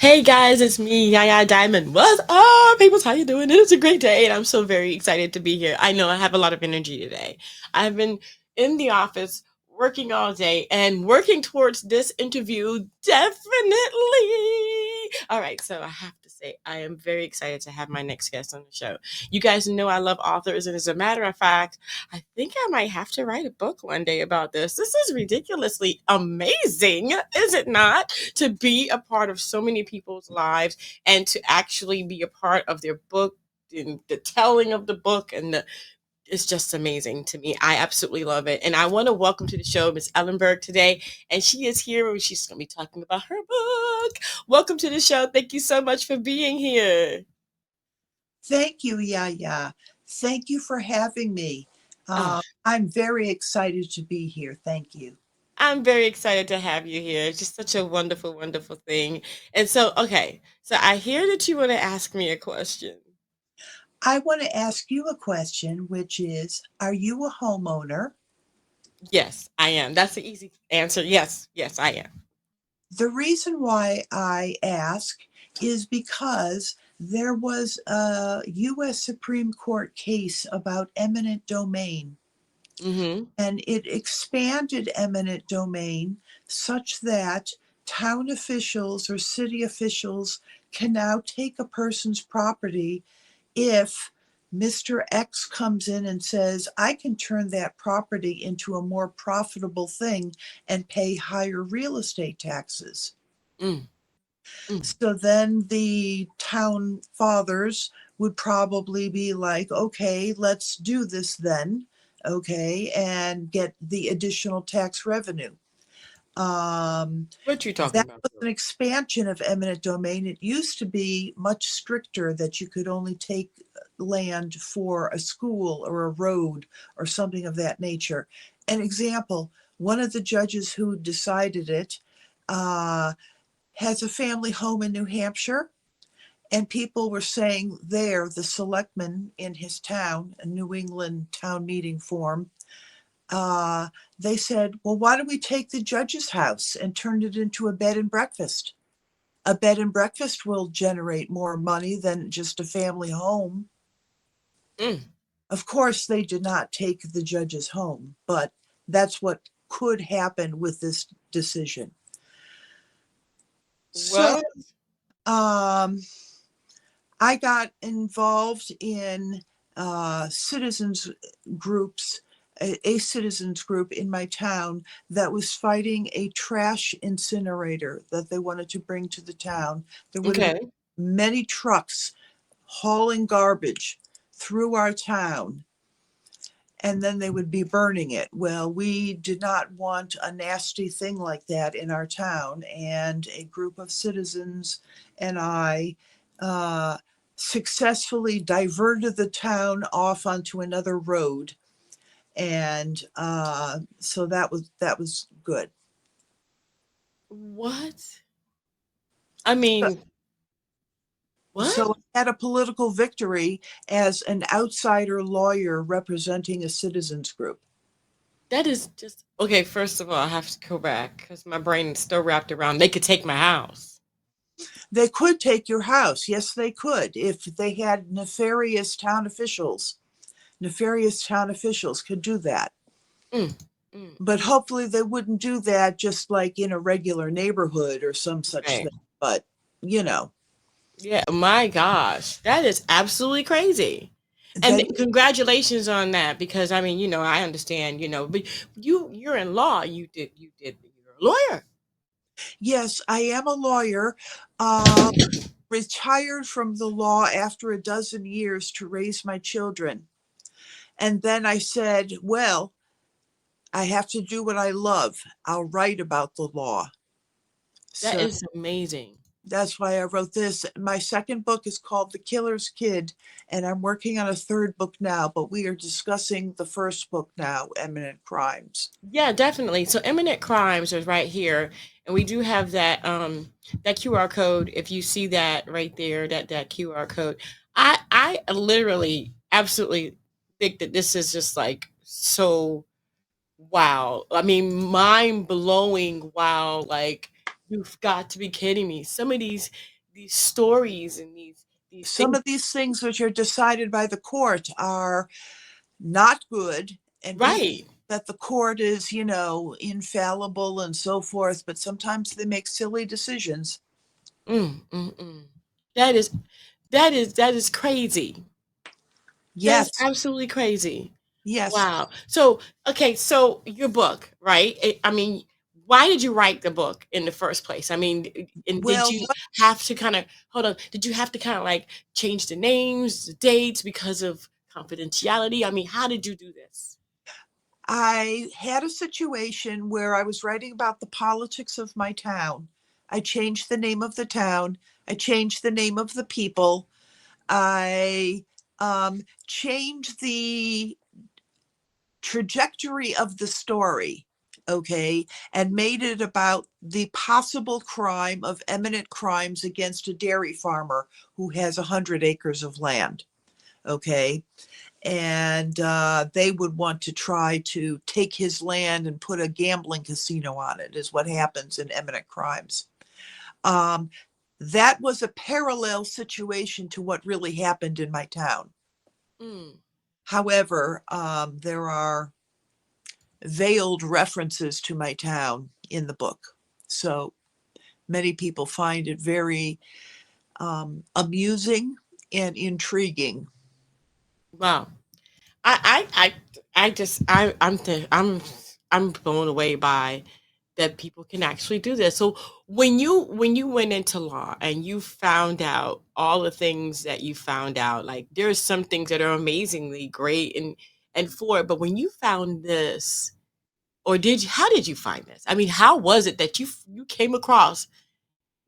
Hey guys, it's me, Yaya Diamond. What's up, peoples? How you doing? It is a great day, and I'm so very excited to be here. I know I have a lot of energy today. I've been in the office working all day and working towards this interview. Definitely. All right, so I have to say I am very excited to have my next guest on the show. You guys know I love authors, and as a matter of fact, I think I might have to write a book one day about this. This is ridiculously amazing, is it not? To be a part of so many people's lives and to actually be a part of their book and the telling of the book it's just amazing to me. I absolutely love it. And I want to welcome to the show Miss Ellenberg today. And she is here and she's going to be talking about her book. Welcome to the show. Thank you so much for being here. Thank you, Yaya. Thank you for having me. Oh, I'm very excited to be here. Thank you. I'm very excited to have you here. It's just such a wonderful, wonderful thing. And so, okay, so I hear that you want to ask me a question. I want to ask you a question, which is, are you a homeowner? Yes, I am. That's the easy answer. Yes, yes, I am. The reason why I ask is because there was a U.S. Supreme Court case about eminent domain, Mm-hmm. and it expanded eminent domain such that town officials or city officials can now take a person's property if Mr. X comes in and says, I can turn that property into a more profitable thing and pay higher real estate taxes. Mm, mm. So then the town fathers would probably be like, okay, let's do this then, okay, and get the additional tax revenue. Um, What you talking that about, was girl? an expansion of eminent domain. It used to be much stricter that you could only take land for a school or a road or something of that nature. An example, one of the judges who decided it uh, has a family home in New Hampshire. And people were saying there, the selectmen in his town, a New England town meeting form, uh, they said, well, why don't we take the judge's house and turn it into a bed and breakfast? A bed and breakfast will generate more money than just a family home. Mm. Of course, they did not take the judge's home, but that's what could happen with this decision. So Well, um, I got involved in citizens groups, a citizens group in my town that was fighting a trash incinerator that they wanted to bring to the town. There would have okay. been many trucks hauling garbage through our town, and then they would be burning it. Well, we did not want a nasty thing like that in our town, and a group of citizens and I uh, successfully diverted the town off onto another road, and so that was good. What? I So, mean, what? so I had a political victory as an outsider lawyer representing a citizens group. That is just okay. First of all, I have to go back because my brain is still wrapped around. They could take my house. They could take your house. Yes, they could. If they had nefarious town officials, nefarious town officials could do that. Mm, mm, But mm. hopefully they wouldn't do that just like in a regular neighborhood or some such Right. thing. But, you know, Yeah. My gosh, that is absolutely crazy. And that congratulations on that because I mean, I understand, but you're in law. You're a lawyer. yes, I am a lawyer. Uh, Retired from the law after a dozen years to raise my children. And then I said, well, I have to do what I love. I'll write about the law. That So is amazing. that's why I wrote this. My second book is called The Killer's Kid, and I'm working on a third book now, but we are discussing the first book now, Eminent Crimes. Yeah, definitely. So imminent crimes is right here, and we do have that QR code. If you see that right there, that QR code, I literally absolutely think that this is just like so wow. I mean, mind blowing. Wow, like you've got to be kidding me. Some of these. these stories and these Some things. of these things which are decided by the court are not good, and people Right. that the court is, infallible and so forth, but sometimes they make silly decisions. Mm. That is that is crazy. That is Yes, absolutely crazy. yes. Wow. So, okay, so your book, right? I mean, why did you write the book in the first place? I mean, and did Well, you have to kind of hold on? Did you have to kind of like change the names, the dates because of confidentiality? I mean, how did you do this? I had a situation where I was writing about the politics of my town. I changed the name of the town. I changed the name of the people. I changed the trajectory of the story, okay, and made it about the possible crime of eminent crimes against a dairy farmer who has 100 acres of land, okay, and they would want to try to take his land and put a gambling casino on it, is what happens in eminent crimes. um, that was a parallel situation to what really happened in my town. Mm, However, there are veiled references to my town in the book. So many people find it very amusing and intriguing. wow. I just I'm blown away by that people can actually do this. So when you went into law and you found out all the things that you found out, like there's some things that are amazingly great and for but when you found this, or did you how did you find this? I mean, how was it that you came across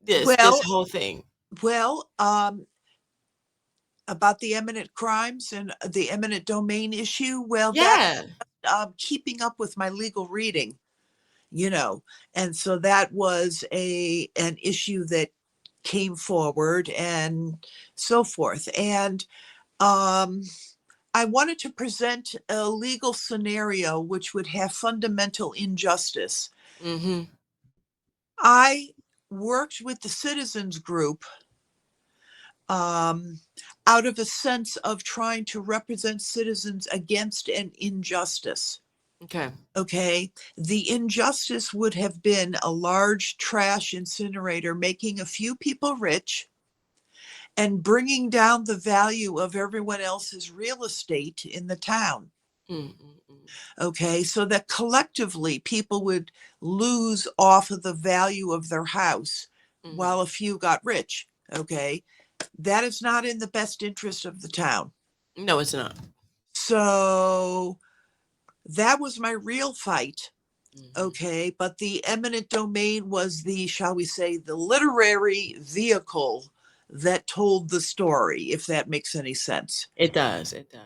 this Well, whole thing? well, about the eminent crimes and the eminent domain issue, well, that Yeah. keeping up with my legal reading, you know, and so that was a an issue that came forward and so forth. And um, I wanted to present a legal scenario which would have fundamental injustice. Mhm. I worked with the citizens group um, out of a sense of trying to represent citizens against an injustice. Okay. Okay. The injustice would have been a large trash incinerator making a few people rich and bringing down the value of everyone else's real estate in the town. Mm. Okay, so that collectively people would lose off of the value of their house while Mhm. a few got rich. Okay, that is not in the best interest of the town. No, it's not. So that was my real fight. Mhm. Okay, but the eminent domain was the, shall we say, the literary vehicle that told the story, if that makes any sense. It does, it does.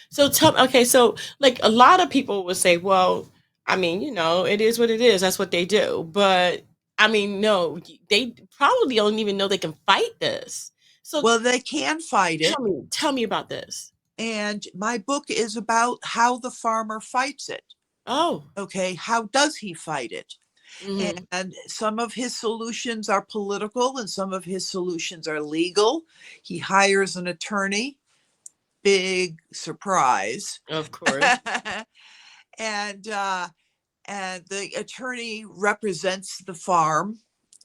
So tell okay, so like a lot of people would say, well, I mean, it is what it is. That's what they do. But I mean, no, they probably don't even know they can fight this. So Well, they can fight it. tell me about this. And my book is about how the farmer fights it. Oh. Okay, how does he fight it? Mhm. And some of his solutions are political and some of his solutions are legal. He hires an attorney, big surprise. Of course. and and the attorney represents the farm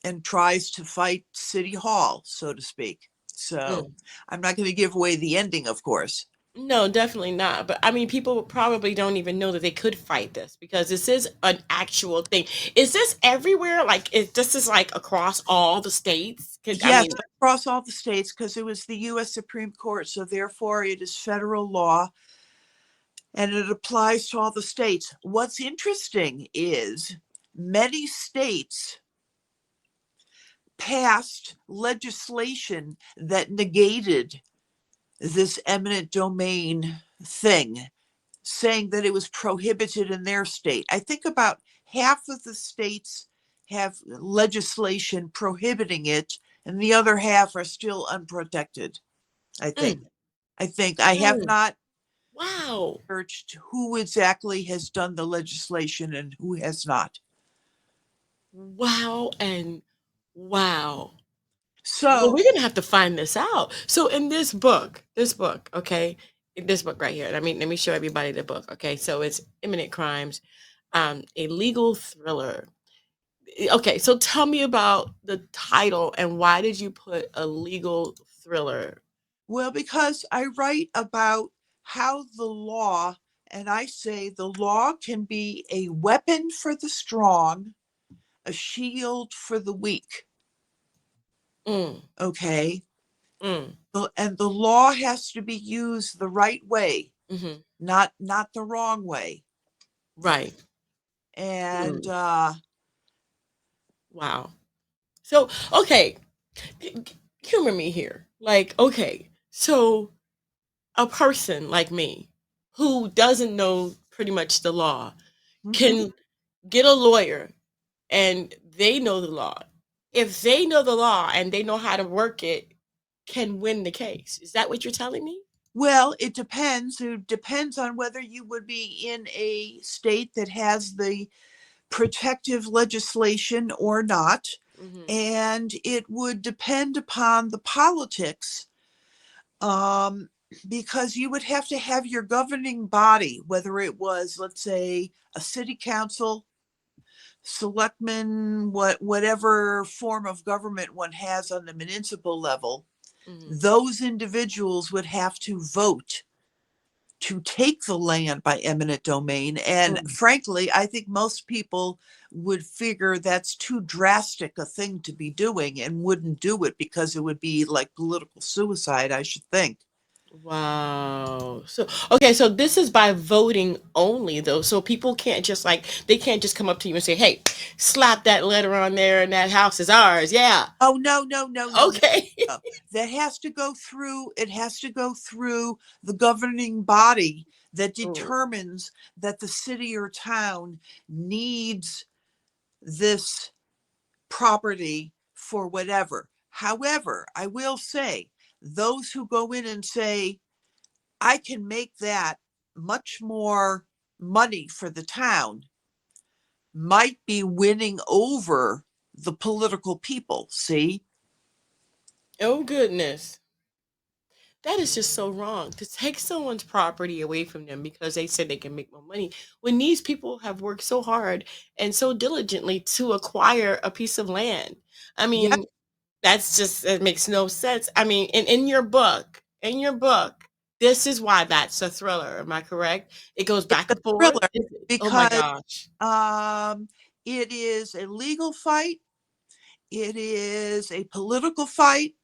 and tries to fight city hall, so to speak. So Mm. I'm not going to give away the ending, of course. No, definitely not. But I mean, people probably don't even know that they could fight this because this is an actual thing. Is this everywhere? Like, this is like across all the states? 'Cause, I Yes, mean, across all the states, because it was the US Supreme Court, so therefore it is federal law and it applies to all the states. What's interesting is many states passed legislation that negated this eminent domain thing, saying that it was prohibited in their state. I think about half of the states have legislation prohibiting it, and the other half are still unprotected. I think. mm, I have mm, not wow. searched who exactly has done the legislation and who has not. Wow and wow. Well, So, we're gonna have to find this out. So in this book, okay, in this book right here. Let me show everybody the book. Okay, so it's Imminent Crimes, a legal thriller. Okay, so tell me about the title and why did you put a legal thriller? well, because I write about how the law, and I say the law can be a weapon for the strong, a shield for the weak. Mm, Okay. mm, And the law has to be used the right way, hmm. not the wrong way. Right. And Mm, wow. So okay, humor me here. Like, okay, so a person like me who doesn't know pretty much the law mhm. can get a lawyer and they know the law. If they know the law and they know how to work it, can win the case. Is that what you're telling me? Well, it depends. It depends on whether you would be in a state that has the protective legislation or not. Hmm. And it would depend upon the politics, um, because you would have to have your governing body, whether it was, let's say, a city council, selectmen, whatever form of government one has on the municipal level, Hmm. those individuals would have to vote to take the land by eminent domain. And Mm. frankly, I think most people would figure that's too drastic a thing to be doing and wouldn't do it because it would be like political suicide, I should think. Wow. So okay, so this is by voting only though. So people can't just like they can't just come up to you and say, "Hey, slap that letter on there and that house is ours." Yeah. Oh, no, no, no, no, no, Okay. no. That has to go through, it has to go through the governing body that Mm, determines that the city or town needs this property for whatever. However, I will say, those who go in and say, I can make that much more money for the town, might be winning over the political people. See? oh goodness. That is just so wrong to take someone's property away from them because they said they can make more money when these people have worked so hard and so diligently to acquire a piece of land. I Yeah, mean, that's just it makes no sense. I mean, in your book, this is why that's a thriller. Am I correct? It goes it's back a and forth. thriller Is it? Oh my because gosh. um, it is a legal fight, it is a political fight,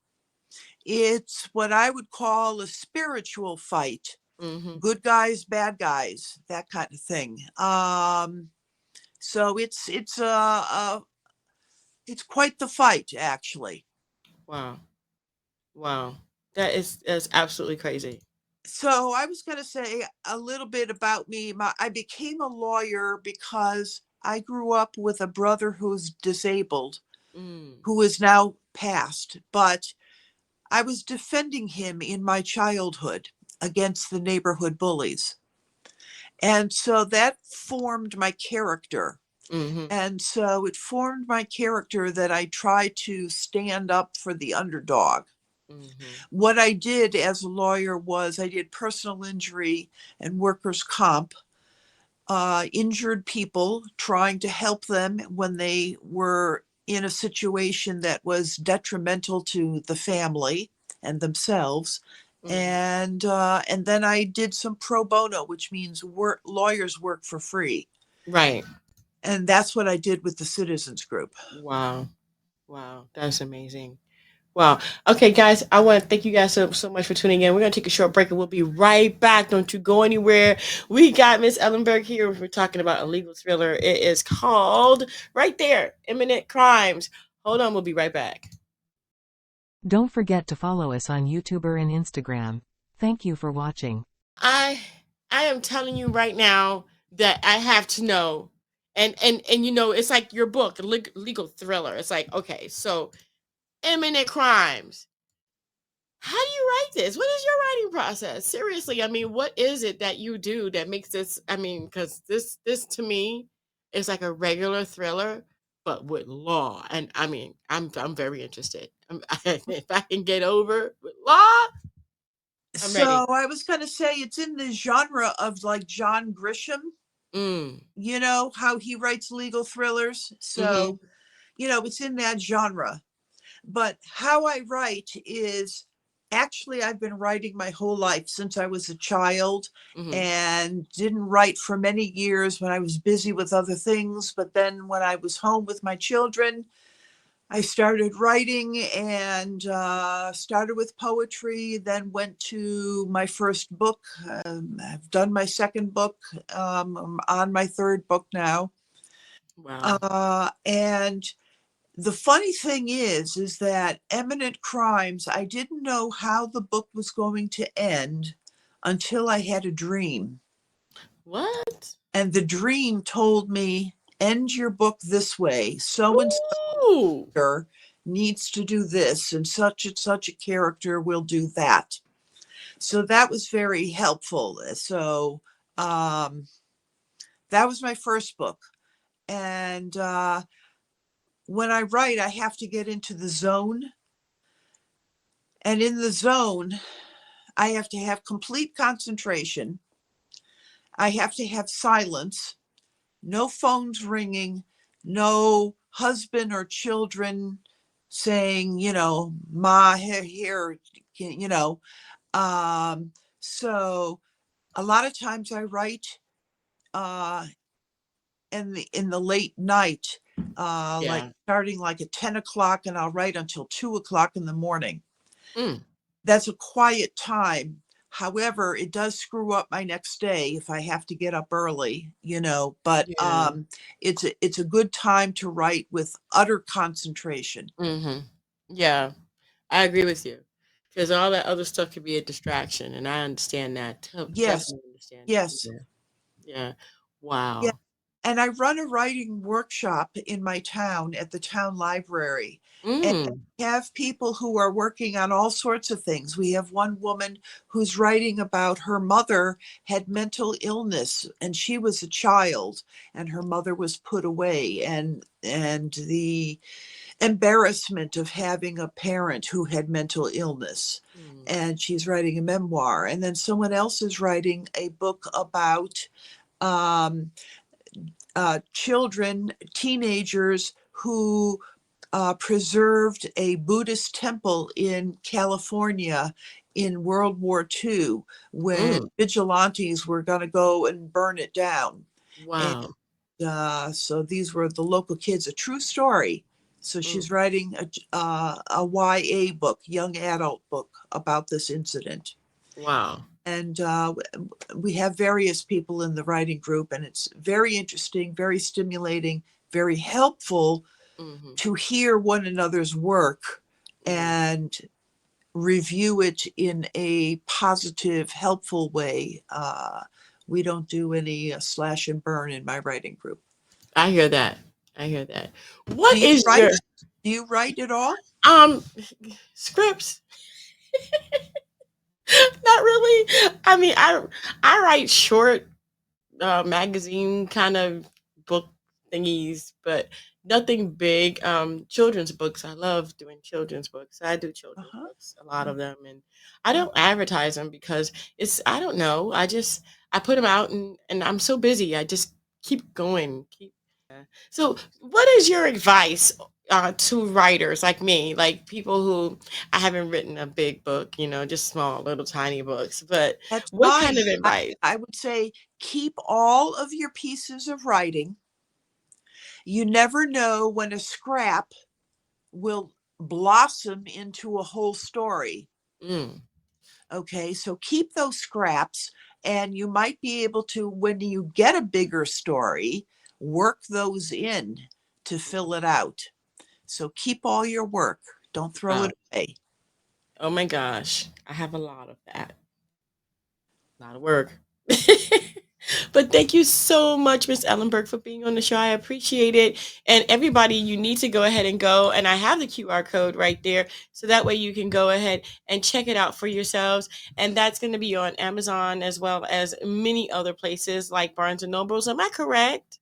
it's what I would call a spiritual fight. Hmm. Good guys, bad guys, that kind of thing. So it's quite the fight, actually. Wow. Wow. That's absolutely crazy. So I was going to say a little bit about me. I became a lawyer because I grew up with a brother who's disabled, Mm, who is now passed, but I was defending him in my childhood against the neighborhood bullies. And so that formed my character. hmm. And so it formed my character that I try to stand up for the underdog. Hmm. What I did as a lawyer was I did personal injury and workers' comp, injured people, trying to help them when they were in a situation that was detrimental to the family and themselves. Hmm. And then I did some pro bono, which means lawyers work for free. Right. And that's what I did with the Citizens Group. Wow. Wow. That's amazing. Wow. Okay, guys, I want to thank you guys so much for tuning in. We're going to take a short break and we'll be right back. Don't you go anywhere. We got Miss Ellenberg here. We're talking about a legal thriller. It is called right there, Imminent Crimes. Hold on, we'll be right back. Don't forget to follow us on YouTube and Instagram. Thank you for watching. I I am telling you right now that I have to know. And you know, it's like your book, legal thriller. It's like, okay, so imminent crimes. How do you write this? What is your writing process? Seriously, I mean, what is it that you do that makes this? I mean, because this to me is like a regular thriller, but with law. And I mean, I'm very interested. If I can get over with law, I'm ready. So I was going to say it's in the genre of like John Grisham, Mm. you know, how he writes legal thrillers. So, Mm-hmm. you know, it's in that genre. But how I write is actually, I've been writing my whole life since I was a child Mm-hmm. and didn't write for many years when I was busy with other things. But then when I was home with my children, I started writing and started with poetry, then went to my first book. I've done my second book. I'm on my third book now. Wow. And the funny thing is that Eminent Crimes, I didn't know how the book was going to end until I had a dream. What? And the dream told me, end your book this way. So and Ooh. so needs to do this, and such a character will do that. So that was very helpful. So um, that was my first book. And when I write, I have to get into the zone. And in the zone, I have to have complete concentration. I have to have silence, no phones ringing, no husband or children saying, you know, ma, here, you know. Um, so a lot of times I write uh, in the late night, like Yeah. starting like at 10 o'clock, and I'll write until 2 o'clock in the morning. Mm. That's a quiet time. However, it does screw up my next day if I have to get up early, you know, but Yeah. it's a good time to write with utter concentration. Mm-hmm. Yeah. I agree with you. Because all that other stuff could be a distraction, and I understand that. Yes, Definitely understand that. yes. Yeah. Yeah. Yeah. Wow. And I run a writing workshop in my town at the town library. And Mm. we have people who are working on all sorts of things. We have one woman who's writing about her mother had mental illness and she was a child and her mother was put away, and the embarrassment of having a parent who had mental illness. Mm. And she's writing a memoir. And then someone else is writing a book about um, children, teenagers who preserved a Buddhist temple in California in World War II when Mm. vigilantes were going to go and burn it down. And Wow. so these were the local kids, a true story. So Mm. she's writing a YA book, young adult book about this incident. Wow. And we have various people in the writing group, and it's very interesting, very stimulating, very helpful Mm-hmm. to hear one another's work Mm. and review it in a positive, helpful way. We don't do any slash and burn in my writing group. I hear that. I hear that. Do What you is write? your Do you write at all? um scripts? Not really. I mean, I write short magazine kind of book thingies, but nothing big. Children's books. I love doing children's books. I do children's Uh-huh. books, a lot of them, and I don't advertise them because it's I don't know. I put them out and I'm so busy. I just keep going. Keep. So, what is your advice to writers like me, like people who I haven't written a big book, just small, little, tiny books, but That's what fine. kind of advice? I would say keep all of your pieces of writing. You never know when a scrap will blossom into a whole story. Mm, Okay, so keep those scraps, and you might be able to, when you get a bigger story, work those in to fill it out. So keep all your work, don't throw wow. it away. Oh my gosh, I have a lot of that. A lot of work. But thank you so much, Miss Ellenberg, for being on the show. I appreciate it. And everybody, you need to go ahead and go. And I have the QR code right there. So that way you can go ahead and check it out for yourselves. And that's going to be on Amazon as well as many other places like Barnes and Nobles. Am I correct?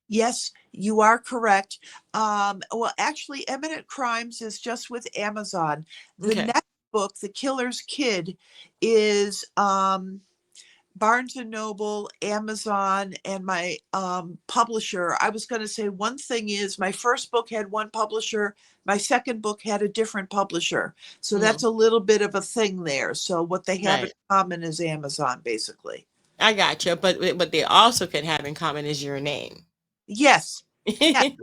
Yes, you are correct. Well, actually, Eminent Crimes is just with Amazon. The Okay. next book, The Killer's Kid, is Barnes and Noble, Amazon, and my publisher. I was going to say one thing is my first book had one publisher, my second book had a different publisher. So Hmm. that's a little bit of a thing there. So what they have in Right. common is Amazon, basically. I got you. But what they also could have in common is your name. Yes. Yes.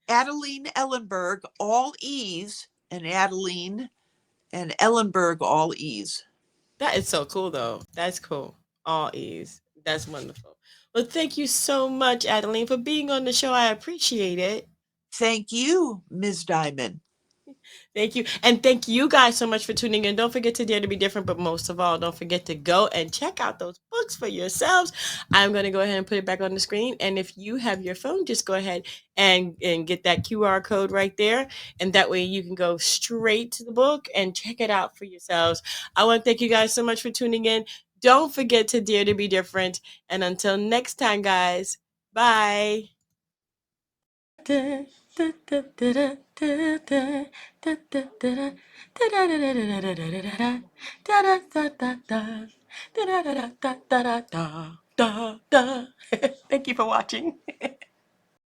Adeline Ellenberg, all E's, and Adeline and Ellenberg, all E's. That is so cool, though. That's cool. All E's. That's wonderful. Well, thank you so much, Adeline, for being on the show. I appreciate it. Thank you, Ms. Diamond. Thank you. And thank you guys so much for tuning in. Don't forget to dare to be different, but most of all, don't forget to go and check out those books for yourselves. I'm going to go ahead and put it back on the screen. And if you have your phone, just go ahead and get that QR code right there. And that way you can go straight to the book and check it out for yourselves. I want to thank you guys so much for tuning in. Don't forget to dare to be different. And until next time, guys, bye. Thank you for watching.